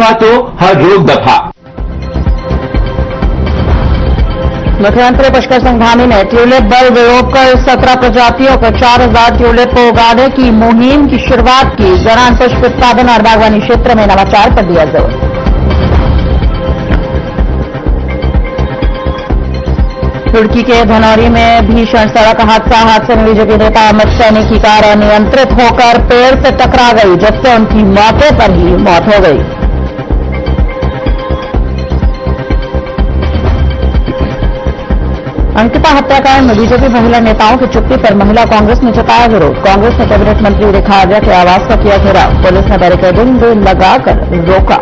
दफा तो हर रोज दफा। मुख्यमंत्री पुष्कर सिंह धामी ने ट्यूलिप बल्ब रोककर 17 प्रजातियों को 4000 ट्यूलिप उगाने की मुहिम की शुरुआत की। दौरान पुष्प उत्पादन और बागवानी क्षेत्र में नवाचार पर दिया जोर। रुड़की के धनौरी में भीषण सड़क हादसे में बीजेपी नेता अमित सैनी की कार अनियंत्रित होकर पेड़ से टकरा गई, जिससे उनकी मौके पर ही मौत हो गई। अंकिता हत्याकांड में बीजेपी महिला नेताओं की चुप्पी पर महिला कांग्रेस ने जताया विरोध। कांग्रेस ने कैबिनेट मंत्री रेखा आर्या के आवास का किया घेराव। पुलिस ने बैरिकेडिंग लगाकर रोका।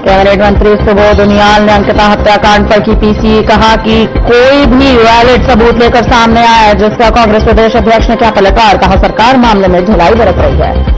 कैबिनेट मंत्री सुबोध उनियाल ने अंकिता हत्याकांड पर की पीसी। कहा कि कोई भी वैलिड सबूत लेकर सामने आया जिसका कांग्रेस प्रदेश अध्यक्ष ने किया पलटवार। कहा सरकार मामले में ढिलाई बरत रही है।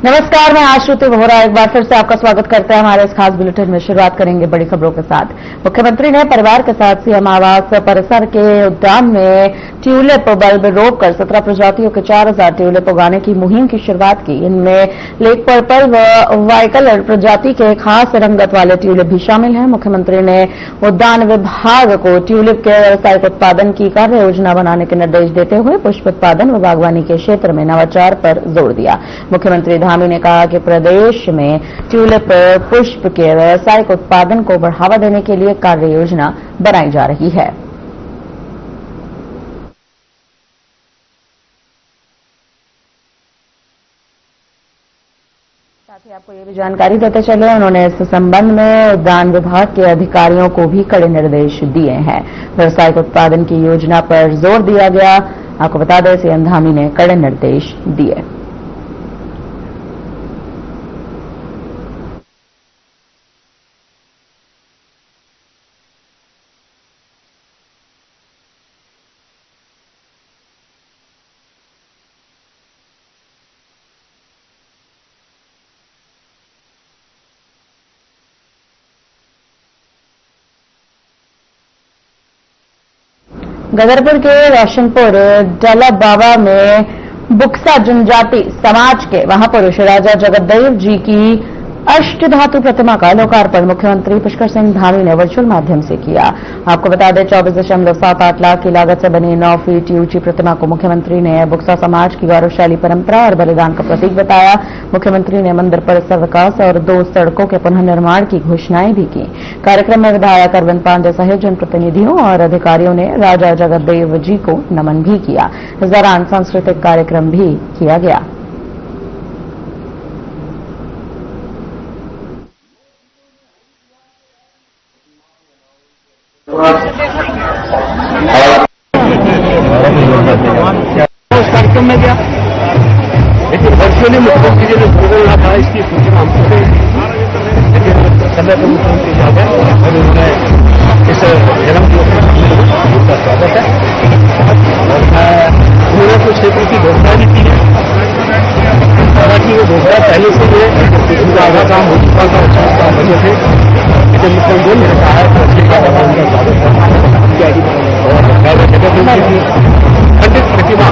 नमस्कार, मैं आश्रुति वोहरा एक बार फिर से आपका स्वागत करते हैं हमारे इस खास बुलेटिन में। शुरुआत करेंगे बड़ी खबरों के साथ। मुख्यमंत्री ने परिवार के साथ सीएम आवास परिसर के उद्यान में ट्यूलिप बल्ब रोककर 17 प्रजातियों के 4000 ट्यूलिप उगाने की मुहिम की शुरुआत की। इनमें लेक पर्पल व वाइकलर प्रजाति के खास रंगत वाले ट्यूलिप भी शामिल हैं। मुख्यमंत्री ने उद्यान विभाग को ट्यूलिप के व्यावसायिक उत्पादन की कार्य योजना बनाने के निर्देश देते हुए पुष्प उत्पादन व बागवानी के क्षेत्र में नवाचार पर जोर दिया। मुख्यमंत्री धामी ने कहा कि प्रदेश में ट्यूलिप पुष्प के व्यावसायिक उत्पादन को बढ़ावा देने के लिए कार्य योजना बनाई जा रही है। साथ ही आपको ये भी जानकारी देते चले, उन्होंने इस संबंध में उद्यान विभाग के अधिकारियों को भी कड़े निर्देश दिए हैं। व्यावसायिक उत्पादन की योजना पर जोर दिया गया। आपको बता दें सीएम धामी ने कड़े निर्देश दिए। गदरपुर के रोशनपुर डला बाबा में बुक्सा जनजाति समाज के महापुरुष राजा जगतदेव जी की अष्टधातु प्रतिमा का लोकार्पण मुख्यमंत्री पुष्कर सिंह धामी ने वर्चुअल माध्यम से किया। आपको बता दें 24.78 लाख की लागत से बनी 9 फीट ऊंची प्रतिमा को मुख्यमंत्री ने बुक्सा समाज की गौरवशाली परंपरा और बलिदान का प्रतीक बताया। मुख्यमंत्री ने मंदिर परिसर विकास और 2 सड़कों के पुनर्निर्माण की घोषणाएं भी की। कार्यक्रम में विधायक अरविंद पांडे सहित जनप्रतिनिधियों और अधिकारियों ने राजा जगतदेव जी को नमन भी किया। इस दौरान सांस्कृतिक कार्यक्रम भी किया गया। कार्यक्रम में गया लेकिन वर्चुअली मुख्यमंत्री जी ने बोलना था, इसकी सूचना हमको दी, लेकिन समय पर मुख्यमंत्री जी आ गए और उन्होंने इस जन्मदिन का स्वागत है। और मैं पूरे कुछ क्षेत्र की घोषणा भी की है। हालांकि वो घोषणा पहले से ही आधा काम हो चुका था, 50 काम बजे थे, लेकिन मुख्यमंत्री ने कहा है कि अच्छे का उनका स्वागत है। और राजा जगतदेव जी की खंडित प्रतिमा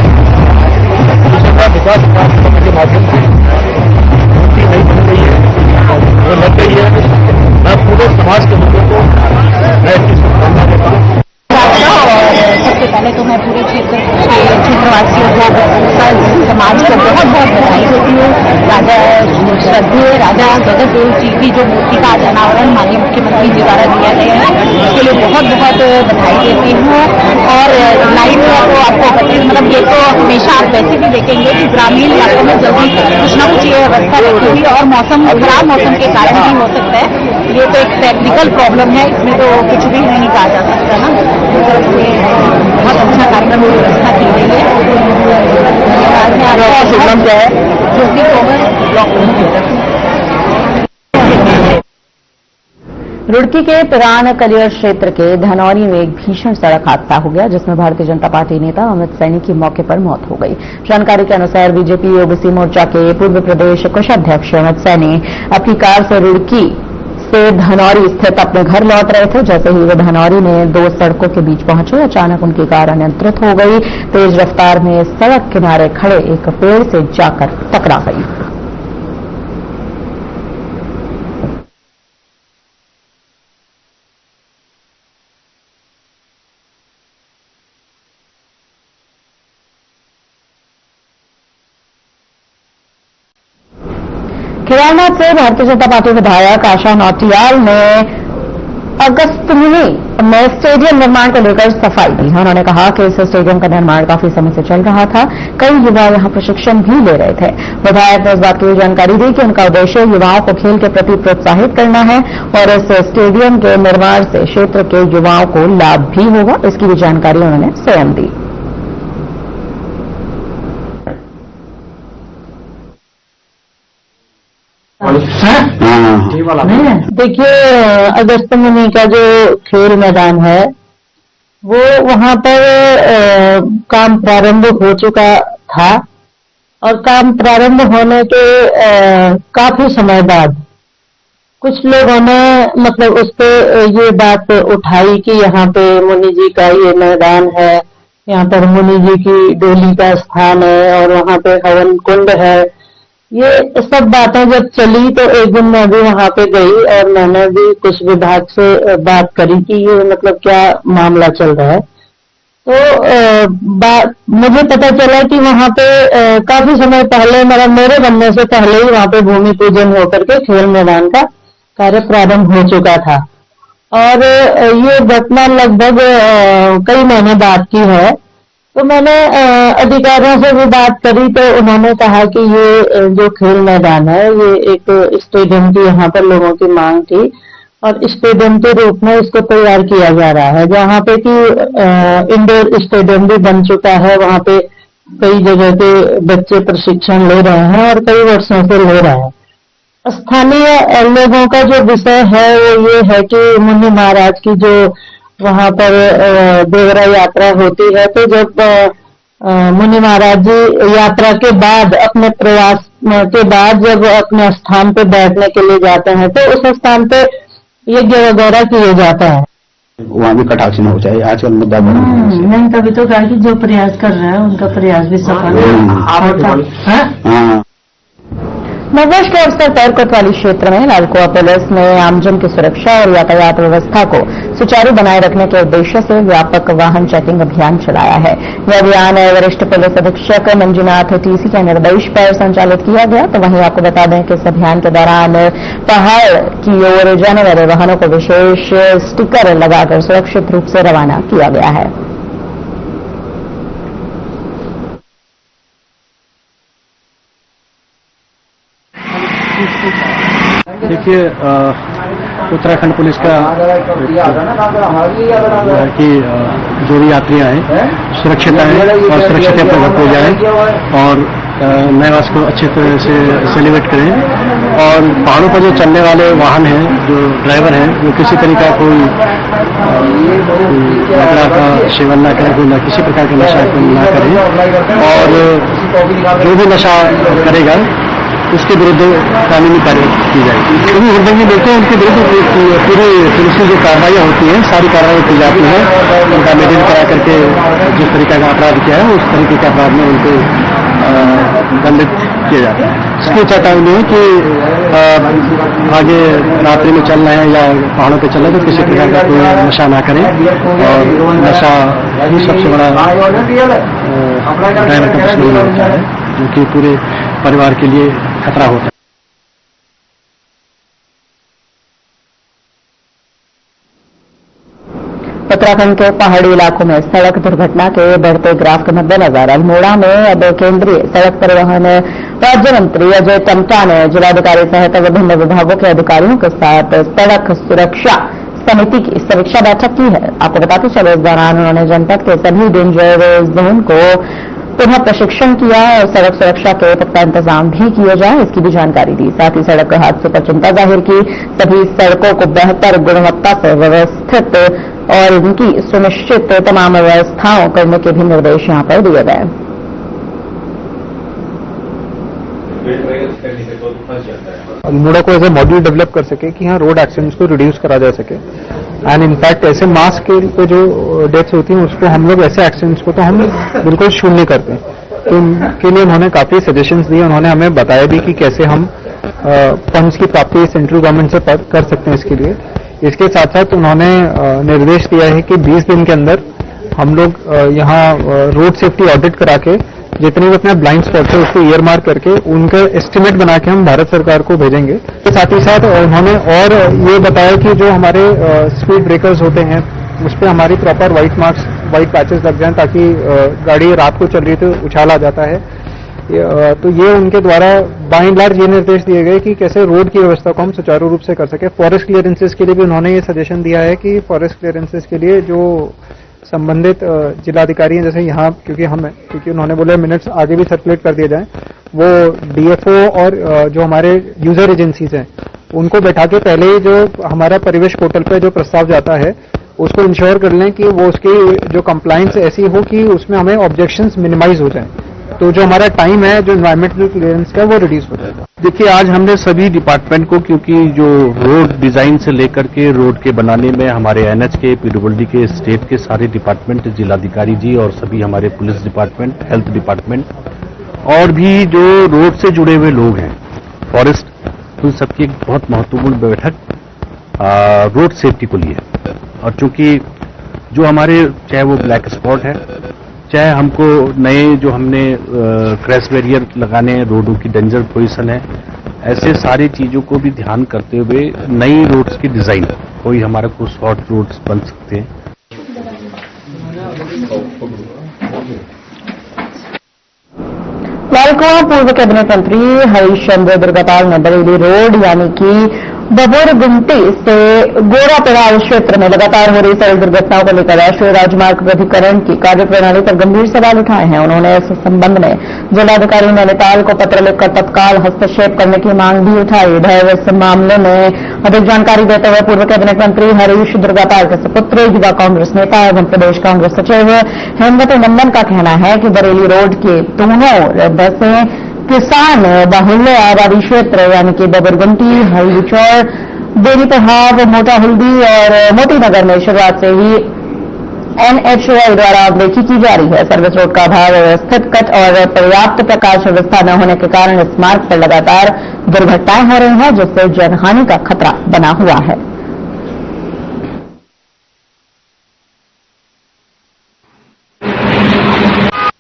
विकास के माध्यम से मूर्ति नहीं बन गई है, वो लग गई है। मैं पूरे समाज के लोगों को मैं इसकी शुभकामना देता हूँ। सबसे पहले तो मैं पूरे क्षेत्रवासियों को समाज को बहुत बहुत बधाई देती हूँ। राजा श्रद्धेय राजा जगतदेव जी की जो मूर्ति का आज अनावरण माननीय मुख्यमंत्री जी द्वारा किया गया है, उसके लिए बहुत बहुत बधाई देती हूँ। और लाइव में तो आपको मतलब ये तो हमेशा आप वैसे भी देखेंगे कि ग्रामीण इलाकों में जल्दी कुछ न कुछ ये व्यवस्था रखी हुई और मौसम खराब मौसम के कारण भी हो सकता है। ये तो एक टेक्निकल प्रॉब्लम है, इसमें तो कुछ भी नहीं कहा जा सकता ना। बहुत अच्छा कार्यक्रम की व्यवस्था की गई है। शुभम क्या है ज्योति रुड़की के पिरान कलियर क्षेत्र के धनौरी में एक भीषण सड़क हादसा हो गया, जिसमें भारतीय जनता पार्टी नेता अमित सैनी की मौके पर मौत हो गई। जानकारी के अनुसार बीजेपी ओबीसी मोर्चा के पूर्व प्रदेश कोषाध्यक्ष अमित सैनी अपनी कार से रुड़की से धनौरी स्थित अपने घर लौट रहे थे। जैसे ही वे धनौरी में दो सड़कों के बीच पहुंचे, अचानक उनकी कार अनियंत्रित हो गई। तेज रफ्तार में सड़क किनारे खड़े एक पेड़ से जाकर टकरा गई। केदारनाथ से भारतीय जनता पार्टी विधायक आशा नौटियाल ने अगस्त्यमुनि में स्टेडियम निर्माण को लेकर सफाई दी। उन्होंने कहा कि इस स्टेडियम का निर्माण काफी समय से चल रहा था, कई युवा यहां प्रशिक्षण भी ले रहे थे। विधायक ने इस बात की जानकारी दी कि उनका उद्देश्य युवाओं को खेल के प्रति प्रोत्साहित करना है और इस स्टेडियम के निर्माण से क्षेत्र के युवाओं को लाभ भी होगा। इसकी भी जानकारी उन्होंने स्वयं दी। देखिए, अगस्त्यमुनि का जो खेल मैदान है वो वहां पर काम प्रारंभ हो चुका था और काम प्रारंभ होने के काफी समय बाद कुछ लोगों ने मतलब उस पे ये बात उठाई कि यहाँ पे मुनि जी का ये मैदान है, यहाँ पर मुनि जी की डोली का स्थान है और वहाँ पे हवन कुंड है। ये सब बातें जब चली तो एक दिन मैं भी वहां पे गई और मैंने भी कुछ विभाग से बात करी कि ये मतलब क्या मामला चल रहा है। तो मुझे पता चला कि वहां पे काफी समय पहले मतलब मेरे बनने से पहले ही वहां पे भूमि पूजन होकर के खेल मैदान का कार्य प्रारंभ हो चुका था और ये घटना लगभग कई महीने बाद की है। तो मैंने अधिकारियों से भी बात करी तो उन्होंने कहा कि ये जो खेल मैदान है ये एक स्टेडियम की यहाँ पर लोगों की मांग थी और स्टेडियम के रूप में इसको तैयार किया जा रहा है, जहाँ पे कि इंडोर स्टेडियम भी बन चुका है। वहाँ पे कई जगह के बच्चे प्रशिक्षण ले रहे हैं और कई वर्षों से ले रहे हैं। स्थानीय लोगों का जो विषय है वो ये है कि मुनि महाराज की जो वहां पर देवरा यात्रा होती है, तो जब मुनि महाराज जी यात्रा के बाद अपने प्रयास के बाद जब अपने स्थान पे बैठने के लिए जाते हैं तो उस स्थान पे यज्ञ वगैरह किए जाते हैं। वहाँ भी कटाक्ष न हो जाए, आजकल मुद्दा नहीं, तभी तो कहा कि जो प्रयास कर रहे हैं उनका प्रयास भी सफल है। नववर्ष के अवसर पर कोतवाली क्षेत्र में लालकुआ पुलिस ने आमजन की सुरक्षा और यातायात व्यवस्था को सुचारू बनाए रखने के उद्देश्य से व्यापक वाहन चेकिंग अभियान चलाया है। यह अभियान वरिष्ठ पुलिस अधीक्षक मंजुनाथ टीसी के निर्देश पर संचालित किया गया। तो वहीं आपको बता दें कि इस अभियान के दौरान पहाड़ की ओर जाने वाले वाहनों को विशेष स्टिकर लगाकर सुरक्षित रूप से रवाना किया गया है। देखिए, उत्तराखंड पुलिस का कि जो भी यात्रियां हैं सुरक्षित आए और सुरक्षित अपने घर को जाएं और नए वर्ष को अच्छे तरह से सेलिब्रेट करें। और पहाड़ों पर जो चलने वाले वाहन हैं, जो ड्राइवर हैं, वो किसी तरीका कोई लकड़ा का सेवन न करें, कोई किसी प्रकार का नशा न करें और जो भी नशा करेगा उसके विरुद्ध कानूनी कार्रवाई की जाएगी। क्योंकि हृदय देखते हैं उनके विरुद्ध पूरी पुलिस की जो कार्रवाइयाँ होती हैं सारी कार्रवाई की जाती है। उनका मेडिकल करा करके जिस तरीके का अपराध किया है उस तरीके के अपराध में उनको दंडित किया जाता है। इसकी चेतावनी है कि आगे रात्रि में चलना है या पहाड़ों पर चलना है तो किसी प्रकार का कोई नशा ना करें और नशा ही सबसे बड़ा ड्राइवर का दुश्मन होता है, जो कि पूरे परिवार के लिए खतरा होता है। उत्तराखंड के पहाड़ी इलाकों में सड़क दुर्घटना के बढ़ते ग्राफ के मद्देनजर अल्मोड़ा में अब केंद्रीय सड़क परिवहन राज्य मंत्री अजय टम्टा ने जिलाधिकारी सहित विभिन्न विभागों के अधिकारियों के साथ सड़क सुरक्षा समिति की समीक्षा बैठक की है। आपको बताते चले, इस दौरान उन्होंने जनपद के सभी डेंजर जोन को पुनः प्रशिक्षण किया और सड़क सुरक्षा के पुख्ता इंतजाम भी किए जाए, इसकी भी जानकारी दी। साथ ही सड़क हादसों पर चिंता जाहिर की। सभी सड़कों को बेहतर गुणवत्ता से व्यवस्थित और इनकी सुनिश्चित तमाम व्यवस्थाओं करने के भी निर्देश यहां पर दिए गए। अल्मोड़ा को एज ए मॉड्यूल डेवलप कर सके कि हाँ रोड एक्सीडेंट्स को रिड्यूस करा जा सके एंड इनफैक्ट ऐसे मास स्केल पे जो डेथ्स होती हैं उसको हम लोग ऐसे एक्सीडेंट्स को तो हम बिल्कुल शून्य करते हैं। तो उनके लिए उन्होंने काफी सजेशंस दिए, उन्होंने हमें बताया भी कि कैसे हम फंड्स की प्राप्ति सेंट्रल गवर्नमेंट से कर सकते हैं इसके लिए। इसके साथ साथ उन्होंने निर्देश दिया है कि 20 दिन के अंदर हम लोग यहाँ रोड सेफ्टी ऑडिट करा के जितने भी अपने ब्लाइंड स्पॉट है उसको ईयर मार्क करके उनका एस्टिमेट बना के हम भारत सरकार को भेजेंगे। तो साथ ही साथ उन्होंने और ये बताया कि जो हमारे स्पीड ब्रेकर्स होते हैं उस पर हमारी प्रॉपर व्हाइट पैचेस लग जाएं ताकि गाड़ी रात को चल रही तो उछाल आ जाता है। तो ये उनके द्वारा बाय एंड लार्ज ये निर्देश दिए गए कि कैसे रोड की व्यवस्था को हम सुचारू रूप से कर सके। फॉरेस्ट क्लियरेंसेस के लिए भी उन्होंने ये सजेशन दिया है कि फॉरेस्ट क्लियरेंसेस के लिए जो संबंधित जिलाधिकारी हैं, जैसे यहाँ क्योंकि उन्होंने बोला मिनट्स आगे भी सर्कुलेट कर दिए जाएं, वो डीएफओ और जो हमारे यूजर एजेंसीज हैं उनको बैठा के पहले ही जो हमारा परिवेश पोर्टल पे जो प्रस्ताव जाता है उसको इंश्योर कर लें कि वो उसकी जो कंप्लायंस ऐसी हो कि उसमें हमें ऑब्जेक्शंस मिनिमाइज हो जाएं, तो जो हमारा टाइम है जो एनवायरमेंटल क्लियरेंस का वो रिड्यूस हो जाएगा। देखिए, आज हमने सभी डिपार्टमेंट को, क्योंकि जो रोड डिजाइन से लेकर के रोड के बनाने में हमारे एनएच के, पीडब्ल्यूडी के, स्टेट के सारे डिपार्टमेंट, जिलाधिकारी जी और सभी हमारे पुलिस डिपार्टमेंट, हेल्थ डिपार्टमेंट और भी जो रोड से जुड़े हुए लोग हैं, फॉरेस्ट, उन सबकी एक बहुत महत्वपूर्ण बैठक रोड सेफ्टी को लिए। और चूंकि जो हमारे चाहे वो ब्लैक स्पॉट है, चाहे हमको नए जो हमने क्रैश बैरियर लगाने हैं, रोडों की डेंजर पोजीशन है, ऐसे सारी चीजों को भी ध्यान करते हुए नई रोड्स की डिजाइन, कोई हमारे को शॉर्ट रोड्स बन सकते हैं। लालकुआं पूर्व कैबिनेट मंत्री हरीश चंद्र दुर्गापाल ने बरेली रोड यानी कि बबुरगुंटी से गोरापड़ाव क्षेत्र में लगातार हो रही सड़क दुर्घटनाओं को लेकर राष्ट्रीय राजमार्ग प्राधिकरण की कार्यप्रणाली पर गंभीर सवाल उठाए हैं। उन्होंने इस संबंध में जिलाधिकारी नैनीताल को पत्र लिखकर तत्काल हस्तक्षेप करने की मांग भी उठाई। इधर इस मामले में अधिक जानकारी देते हुए पूर्व कैबिनेट मंत्री हरीश दुर्गापाल के सुपुत्र युवा कांग्रेस नेता एवं प्रदेश कांग्रेस सचिव हेमवती नंदन का कहना है कि बरेली रोड के दोनों बसें किसान बाहुल्य आबादी क्षेत्र यानी कि बबुरगुंटी, हल्दीचौर, देवी पहाड़, मोटा हल्दी और मोती नगर में शुरुआत से ही एनएचएआई द्वारा अनदेखी की जा रही है। सर्विस रोड का अभाव, व्यवस्थित कट और पर्याप्त प्रकाश व्यवस्था न होने के कारण इस मार्ग पर लगातार दुर्घटनाएं हो रही हैं, जिससे जनहानि का खतरा बना हुआ है।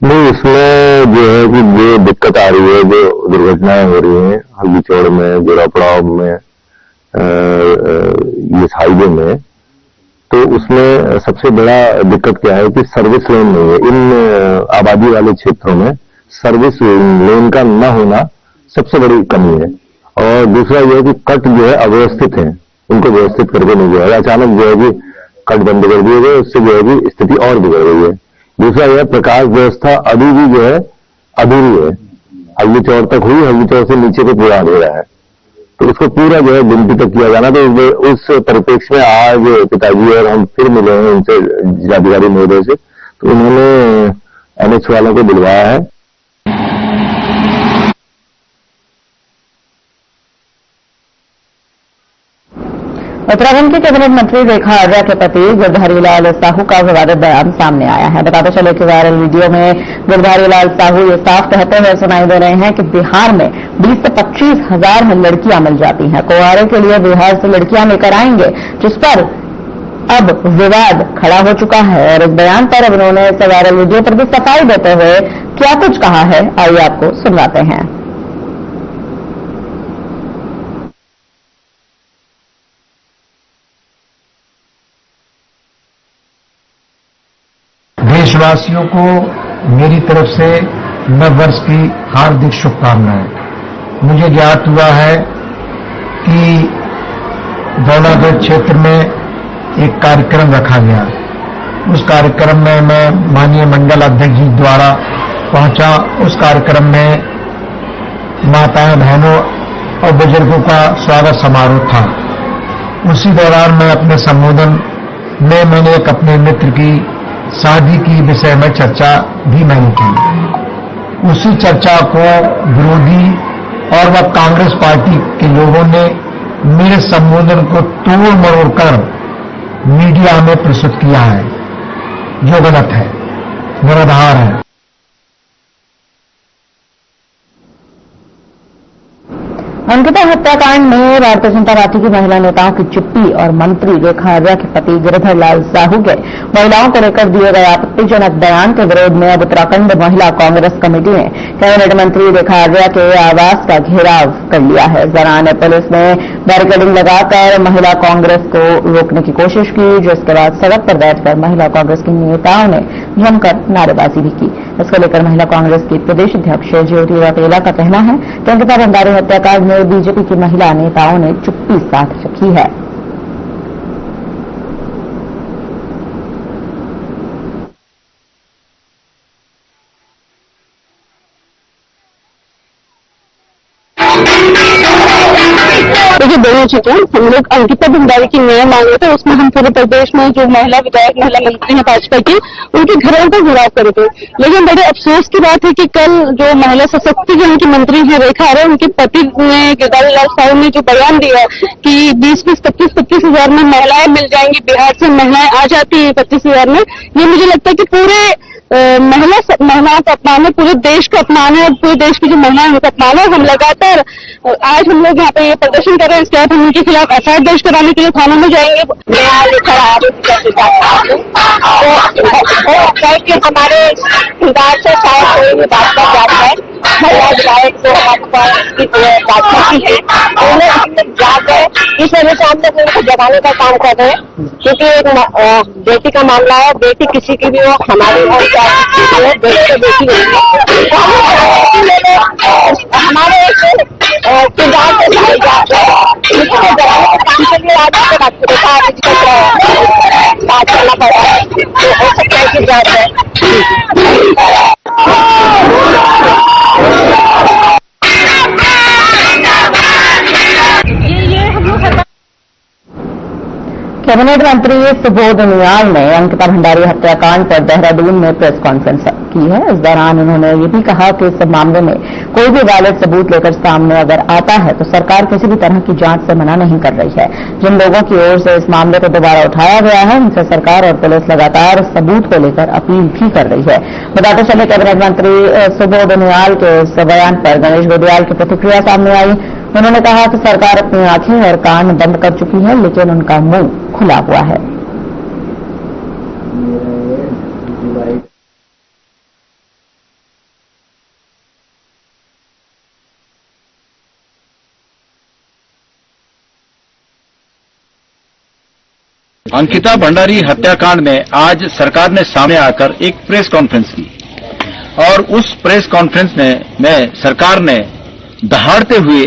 नहीं, इसमें जो है कि जो दिक्कत आ रही है, जो दुर्घटनाएं हो रही हैं हल्दीचौड़ में, गोरापड़ाव में, ये हाईवे में, तो उसमें सबसे बड़ा दिक्कत क्या है कि सर्विस लेन नहीं है। इन आबादी वाले क्षेत्रों में सर्विस लेन का न होना सबसे बड़ी कमी है। और दूसरा यह है कि कट जो है अव्यवस्थित है, उनको व्यवस्थित करके नहीं गया है। अचानक जो है कि कट बंद कर दिए गए, उससे जो है कि स्थिति और बिगड़ गई है। दूसरा यह प्रकाश व्यवस्था अभी भी जो है अधूरी है। हल्दीचौड़ तक हुई, हल्दीचौड़ से नीचे को पूरा अधूरा है, तो उसको पूरा जो है गिनती तक किया जाना। तो उस परिप्रेक्ष्य में आज पिताजी और हम फिर मिले हैं उनसे, जिलाधिकारी महोदय से, तो उन्होंने एनएच वालों को बुलवाया है। उत्तराखंड के कैबिनेट मंत्री रेखा आर्या के पति गिरधारी लाल साहू का विवादित बयान सामने आया है। बताते चले कि वायरल वीडियो में गिरधारी लाल साहू ये साफ कहते हुए सुनाई दे रहे हैं कि बिहार में 20 से 25 हजार में लड़कियां मिल जाती हैं, कुंवारे के लिए बिहार से लड़कियां लेकर आएंगे, जिस पर अब विवाद खड़ा हो चुका है। और इस बयान पर अब उन्होंने इस वायरल वीडियो पर भी सफाई देते हुए क्या कुछ कहा है, आइए आपको सुनवाते हैं। देशवासियों को मेरी तरफ से नव वर्ष की हार्दिक शुभकामनाएं। मुझे ज्ञात हुआ है कि दौलागढ़ क्षेत्र में एक कार्यक्रम रखा गया। उस कार्यक्रम में मैं माननीय मंडल अध्यक्ष जी द्वारा पहुंचा। उस कार्यक्रम में माताएं, बहनों और बुजुर्गों का स्वागत समारोह था। उसी दौरान मैं अपने संबोधन में मैंने एक अपने मित्र की शादी की विषय में चर्चा भी मैंने की। उसी चर्चा को विरोधी और वह कांग्रेस पार्टी के लोगों ने मेरे संबोधन को तोड़ मरोड़ कर मीडिया में प्रस्तुत किया है, जो गलत है, निराधार है। अंकिता हत्याकांड में भारतीय जनता पार्टी की महिला नेताओं की चुप्पी और मंत्री रेखा आर्या के पति गिरिधर लाल साहू के महिलाओं को लेकर दिए गए आपत्तिजनक बयान के विरोध में अब उत्तराखंड महिला कांग्रेस कमेटी ने कैबिनेट मंत्री रेखा आर्या के आवास का घेराव कर लिया है। इस दौरान पुलिस ने बैरिकेडिंग लगाकर महिला कांग्रेस को रोकने की कोशिश की, जिसके बाद सड़क पर बैठकर महिला कांग्रेस की नेताओं ने जमकर नारेबाजी भी की। इसको लेकर महिला कांग्रेस की प्रदेश अध्यक्ष ज्योति रौतेला का कहना है कि अंकिता भंडारी हत्याकांड में बीजेपी की महिला नेताओं ने चुप्पी साध रखी है। देखिए, दोनों चीजें हम लोग अंकिता भंडारी की न्याय मांग रहे थे, उसमें हम पूरे प्रदेश में जो महिला विधायक महिला मंत्री हैं भाजपा की, उनके घरों का घेराव करे थे। लेकिन बड़े अफसोस की बात है कि कल जो महिला सशक्तिकरण की मंत्री हैं रेखा आर्या, उनके पति ने गिरिधर लाल साहू ने जो बयान दिया कि 20-20, 25-25 हजार में महिलाएं मिल जाएंगी, बिहार से महिलाएं आ जाती है 25 हजार में, ये मुझे लगता है कि पूरे महिलाओं को अपनाने, पूरे देश को अपनाने और पूरे देश की जो महिलाएं उनको अपनाने। हम लगातार आज हम लोग यहाँ पे ये प्रदर्शन कर रहे हैं, इसके बाद हम उनके खिलाफ एफआईआर दर्ज कराने के लिए थानों में जाएंगे। हमारे किरदार से शायद कोई भी बात का जात है, महिला विधायक जो हमारे पास की भाजपा की है, उन्हें हम लोग जाग गए, इस वजह से हम लोग उनको जगाने का काम कर रहे हैं, क्योंकि एक बेटी का मामला है, बेटी किसी की भी हो, हमारी बेटी हमारे किरदार से शायद जाते हैं, किसी को जगाने का काम के लिए आज बात करना पड़ रहा है, तो हो सकता है कि जाते हैं। कैबिनेट मंत्री सुबोध उनियाल ने अंकिता भंडारी हत्याकांड पर देहरादून में प्रेस कॉन्फ्रेंस की है। इस दौरान उन्होंने ये भी कहा कि इस मामले में कोई भी वैलिड सबूत लेकर सामने अगर आता है तो सरकार किसी भी तरह की जांच से मना नहीं कर रही है। जिन लोगों की ओर से इस मामले को दोबारा उठाया गया है, उनसे सरकार और पुलिस लगातार सबूत को लेकर अपील भी कर रही है। बताते चले, कैबिनेट मंत्री सुबोध उनियाल के इस बयान पर गणेश गोडियाल की प्रतिक्रिया सामने आई। उन्होंने कहा कि सरकार अपनी आंखें और कान बंद कर चुकी है, लेकिन उनका मुंह खुला हुआ है। अंकिता भंडारी हत्याकांड में आज सरकार ने सामने आकर एक प्रेस कॉन्फ्रेंस की और उस प्रेस कॉन्फ्रेंस में सरकार ने दहाड़ते हुए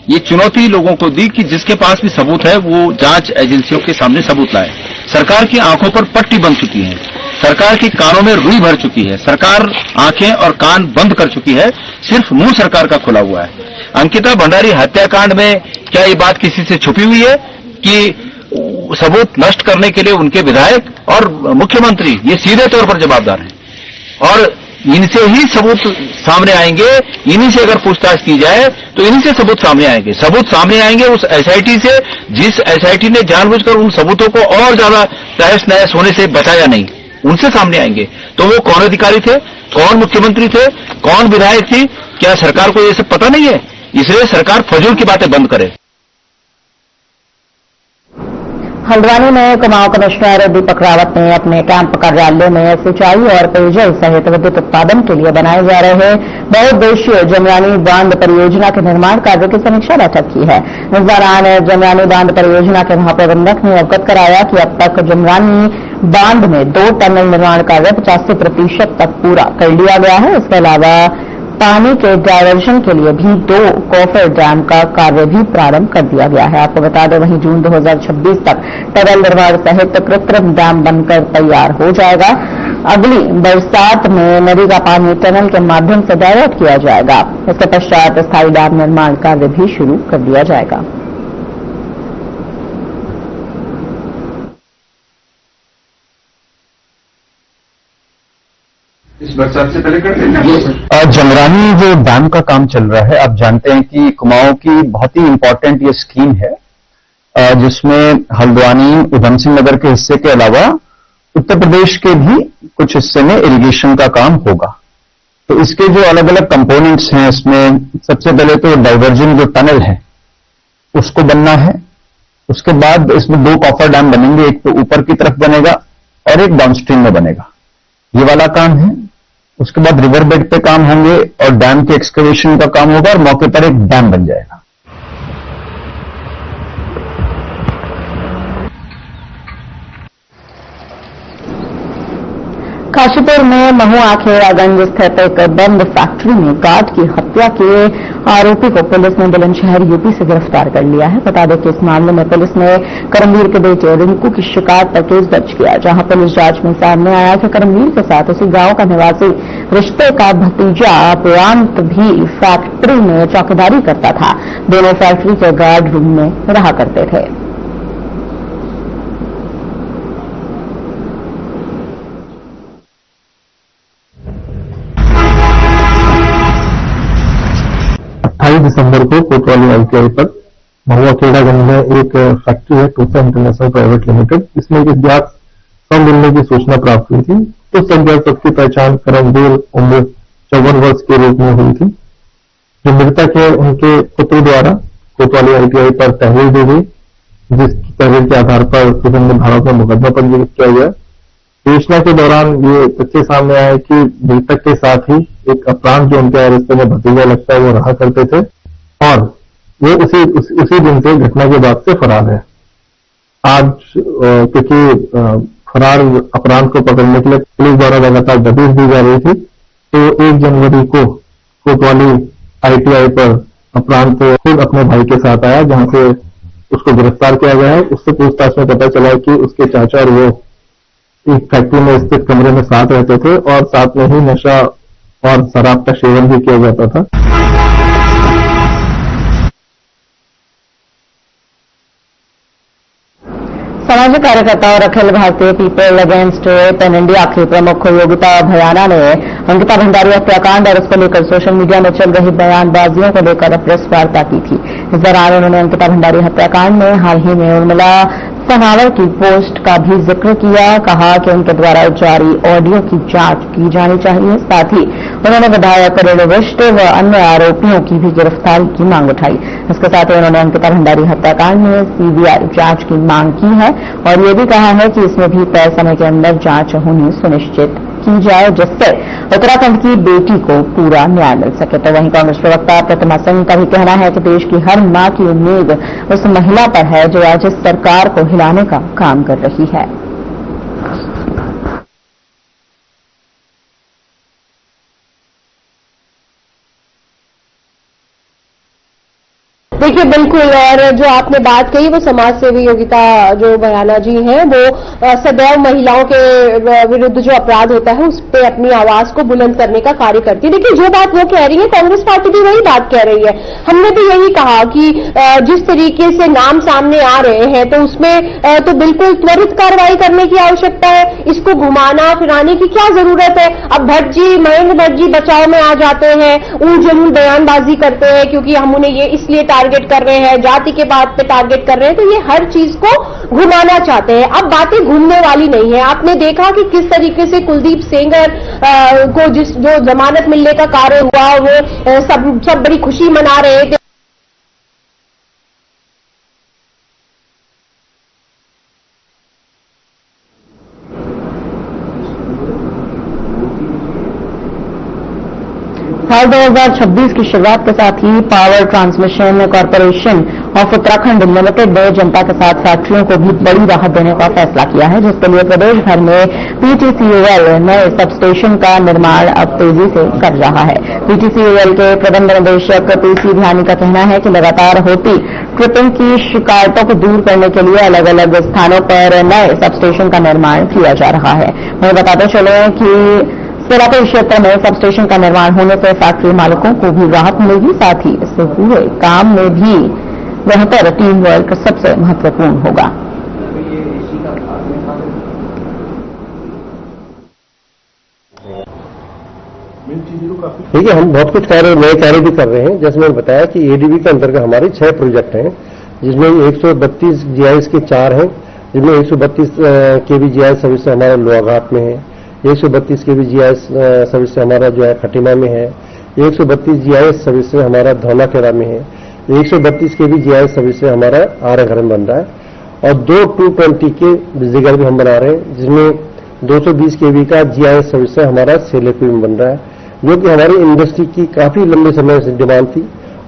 ये चुनौती लोगों को दी कि जिसके पास भी सबूत है वो जांच एजेंसियों के सामने सबूत लाए। सरकार की आंखों पर पट्टी बंध चुकी है, सरकार के कानों में रुई भर चुकी है, सरकार आंखें और कान बंद कर चुकी है, सिर्फ मुंह सरकार का खुला हुआ है। अंकिता भंडारी हत्याकांड में क्या ये बात किसी से छुपी हुई है कि सबूत नष्ट करने के लिए उनके विधायक और मुख्यमंत्री ये सीधे तौर पर जवाबदार हैं और इनसे ही सबूत सामने आएंगे। इन्हीं से अगर पूछताछ की जाए तो इन्हीं से सबूत सामने आएंगे। सबूत सामने आएंगे उस एसआईटी से जिस एसआईटी ने जानबूझकर उन सबूतों को और ज्यादा तहस नहस होने से बचाया नहीं, उनसे सामने आएंगे। तो वो कौन अधिकारी थे, कौन मुख्यमंत्री थे, कौन विधायक थी, क्या सरकार को ये सब पता नहीं है? इसलिए सरकार फजूल की बातें बंद करे। हल्द्वानी में कुमाऊं कमिश्नर दीपक रावत ने अपने कैंप कार्यालय में सिंचाई और पेयजल सहित विद्युत उत्पादन के लिए बनाए जा रहे बहुउद्देशीय जमरानी बांध परियोजना के निर्माण कार्य की समीक्षा बैठक की है। इस दौरान जमरानी बांध परियोजना के महाप्रबंधक ने अवगत कराया कि अब तक जमरानी बांध में 2 टनल निर्माण कार्य 85% तक पूरा कर लिया गया है। इसके अलावा पानी के डायवर्जन के लिए भी 2 कॉफर डैम का कार्य भी प्रारंभ कर दिया गया है। आपको बता दें, वहीं जून 2026 तक टनल निर्माण सहित कृत्रिम डैम बनकर तैयार हो जाएगा। अगली बरसात में नदी का पानी टनल के माध्यम से डायवर्ट किया जाएगा। इसके पश्चात स्थायी डैम निर्माण कार्य भी शुरू कर दिया जाएगा। इस बरसात से पहले कर देंगे। जमरानी जो डैम का काम चल रहा है, आप जानते हैं कि कुमाऊं की बहुत ही इंपॉर्टेंट ये स्कीम है, जिसमें हल्द्वानी उधम सिंह नगर के हिस्से के अलावा उत्तर प्रदेश के भी कुछ हिस्से में इरिगेशन का काम होगा। तो इसके जो अलग अलग कंपोनेंट्स हैं, इसमें सबसे पहले तो डाइवर्जन जो टनल है उसको बनना है। उसके बाद इसमें 2 कॉफर डैम बनेंगे, एक तो ऊपर की तरफ बनेगा और एक डाउनस्ट्रीम में बनेगा, ये वाला काम है। उसके बाद रिवर बेड पे काम होंगे और डैम के एक्सकवेशन का काम होगा और मौके पर एक डैम बन जाएगा। काशीपुर में महुआ खेड़ागंज स्थित एक बंद फैक्ट्री में गार्ड की हत्या के आरोपी को पुलिस ने बुलंदशहर यूपी से गिरफ्तार कर लिया है। बता दें कि इस मामले में पुलिस ने करमवीर के बेटे रिंकू की शिकायत पर केस दर्ज किया, जहां पुलिस जांच में सामने आया कि करमवीर के साथ उसी गांव का निवासी रिश्ते का भतीजा प्रांत भी फैक्ट्री में चौकीदारी करता था। दोनों फैक्ट्री के गार्ड रूम में रहा करते थे। दिसंबर को कोतवाली आईटीआई पर महुआ खेड़ागंज में एक फैक्ट्री है, टूसा इंटरनेशनल प्राइवेट लिमिटेड। इसमें एक अज्ञात शव मिलने की सूचना प्राप्त हुई थी। उस अज्ञात शख्स की पहचान करमवीर उम्र 54 वर्ष के रूप में हुई थी। जो मृतक है उनके पुत्र द्वारा कोतवाली आईटीआई पर तहरीर दी गई, जिस तहरीर के आधार पर विभिन्न धाराओं में मुकदमा पंजीकृत किया गया। सूचना के दौरान ये तथ्य सामने आया कि मृतक के साथ ही एक अपराध जो उनके रिश्ते में भतीजा लगता है वो रहा करते थे और वो उसी दिन से घटना के बाद से फरार है। आज क्योंकि फरार अपराध को पकड़ने के लिए पुलिस द्वारा लगातार दबिश दी जा रही थी, तो 1 जनवरी को कोतवाली आईटीआई पर अपराध खुद अपने भाई के साथ आया, जहां से उसको गिरफ्तार किया गया है। उससे पूछताछ में पता चला कि उसके चाचा और वो एक फैक्ट्री में स्थित कमरे में साथ रहते थे और साथ में ही नशा और शराब का सेवन भी किया जाता था। सामाजिक कार्यकर्ता और Akhil Bharatiya people against pen India के प्रमुख योगिता भयाना ने अंकिता भंडारी हत्याकांड और इसको लेकर सोशल मीडिया में चल रही बयानबाजियों को लेकर प्रेस वार्ता की थी। इस दौरान उन्होंने अंकिता भंडारी हत्याकांड में हाल ही में उर्मिला सनावर की पोस्ट का भी जिक्र किया। कहा कि उनके द्वारा जारी ऑडियो की जांच की जानी चाहिए। साथ ही उन्होंने विधायक रेणुविष्ट व अन्य आरोपियों की भी गिरफ्तारी की मांग उठाई। इसके साथ ही उन्होंने अंकिता भंडारी हत्याकांड में सीबीआई जांच की मांग की है और ये भी कहा है कि इसमें भी तय समय के अंदर जांच होनी सुनिश्चित की जाए, जिससे उत्तराखंड की बेटी को पूरा न्याय मिल सके। तो वहीं कांग्रेस प्रवक्ता प्रतिमा सिंह का भी कहना है कि देश की हर मां की उम्मीद उस महिला पर है जो आज इस सरकार को हिलाने का काम कर रही है। देखिए बिल्कुल, और जो आपने बात कही वो समाज सेवी योगिता जो भयाना जी हैं वो सदैव महिलाओं के विरुद्ध जो अपराध होता है उस पर अपनी आवाज को बुलंद करने का कार्य करती है। देखिए जो बात वो कह रही है कांग्रेस पार्टी भी वही बात कह रही है। हमने भी यही कहा कि जिस तरीके से नाम सामने आ रहे हैं तो उसमें तो बिल्कुल त्वरित कार्रवाई करने की आवश्यकता है। इसको घुमाना फिराने की क्या जरूरत है। अब भट्ट जी, महेंद्र भट्ट जी बचाव में आ जाते हैं, ऊल जलूल बयानबाजी करते हैं क्योंकि हम उन्हें ये इसलिए टारगेट कर रहे हैं, जाति के बात पे टारगेट कर रहे हैं, तो ये हर चीज को घुमाना चाहते हैं। अब बातें घूमने वाली नहीं है। आपने देखा कि किस तरीके से कुलदीप सेंगर को जो जमानत मिलने का कार्य हुआ वो सब बड़ी खुशी मना रहे थे। साल 2026 की शुरुआत के साथ ही power transmission corporation of Uttarakhand limited ने जनता के साथ फैक्ट्रियों को भी बड़ी राहत देने का फैसला किया है, जिसके लिए प्रदेश भर में पीटीसीएल नए सबस्टेशन का निर्माण अब तेजी से कर रहा है। पीटीसीएल के प्रबंध निदेशक पीसी ध्यानी का कहना है कि लगातार होती ट्रिपिंग की शिकायतों को दूर करने के लिए अलग अलग स्थानों पर नए सबस्टेशन का निर्माण किया जा रहा है। वहीं बताते चले कि सोलापुर क्षेत्र में सबस्टेशन का निर्माण होने से फैक्ट्री मालिकों को भी राहत मिलेगी। साथ ही इससे पूरे काम में भी बेहतर टीम वर्क सबसे महत्वपूर्ण होगा। देखिए, हम बहुत कुछ नए कार्य भी कर रहे हैं। जैसे मैंने बताया कि एडीबी के अंतर्गत हमारे 6 प्रोजेक्ट हैं, जिसमें 132 जीआईएस के 4 हैं, जिसमें 132 केवी जीआईएस सर्विस हमारा लोहाघाट में है, 132 केवी जीआईएस सर्विस हमारा जो है खटीमा में है, 132 जीआईएस सर्विस हमारा धौलाखेड़ा में है, 132 केवी जीआईएस सर्विस हमारा आर्यघर में बन रहा है, और 2 220 के बिजलीघर भी हम बना रहे हैं, जिसमें 220 केवी का जीआईएस सर्विस हमारा सेलेपुर में बन रहा है, जो कि हमारी इंडस्ट्री की काफी लंबे समय से डिमांड थी,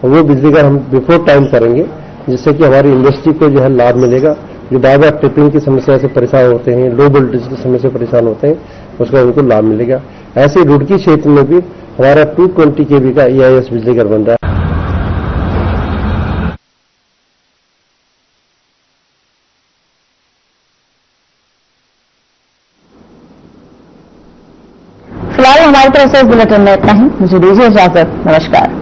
और वो बिजलीघर हम बिफोर टाइम करेंगे, जिससे कि हमारी इंडस्ट्री को जो है लाभ मिलेगा। जो बार बार ट्रिपिंग की समस्या से परेशान होते हैं, लो वोल्टेज की समस्या से परेशान होते हैं, उसका उनको लाभ मिलेगा। ऐसे रुड़की क्षेत्र में भी हमारा 220 केवी का EIS बिजलीघर बन रहा है। फिलहाल हमारी तरफ से इस बुलेटिन में इतना ही। मुझे दीजिए इजाजत। नमस्कार।